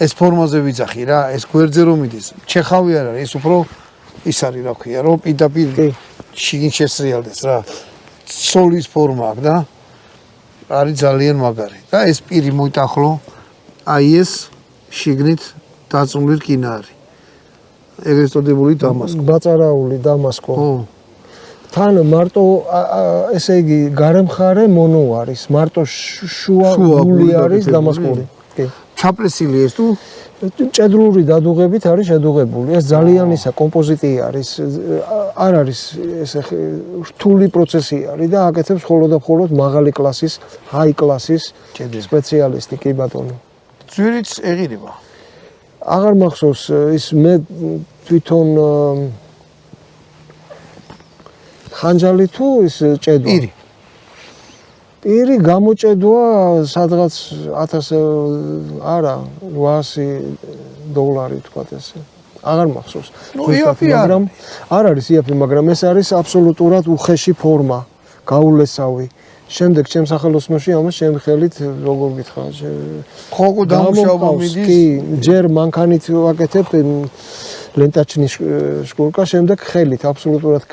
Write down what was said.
ეს ფორმაზე ვიძახი რა, ეს გვერდზე რომ მიდის. ჩეხავი არ არის, ეს უფრო ის არის რა ქვია, რომ პირდაპირ შიგნით შესრიალდეს რა. სოლის ფორმა აქვს და არის ძალიან მაგარი. და ეს პირი მოიტახლო, აი ეს შიგნით დაწუნული რკინა არის. ეგრეთ წოდებული დამასკო. ბაწარაული დამასკო. ხო. თან მარტო ესე იგი გარემხარე მონო არის, მარტო შუა გული არის დამასკური. კი. ჩაპრესილი ეს თუ ჭედრული დადუღებით არის შედუღებული. ეს ძალიან ისა კომპოზიტი არის. არ არის ესე რთული პროცესი არის და აკეთებს მხოლოდ და მხოლოდ მაღალი კლასის, ჰაი კლასის სპეციალისტი კი ბატონო. ძვირიც ეღირება. აღარ მახსოვს ის მე თვითონ ხანჯალი თუ ის ჭედვა. პირი გამოჭედვა სადღაც 1800 თქვათ ესე. აღარ მახსოვს. მაგრამ არ არის იაფი, მაგრამ ეს არის აბსოლუტურად უხეში ფორმა, გაულესავი. შემდეგ ჩემ სახელოსნოში ამას შემხელით როგორ გითხრა, ხო დამუშავება მიდის. კი, ჯერ მანქანით ვაკეთებ ლენტაჩნის შკურკა, შემდეგ ხელით აბსოლუტურად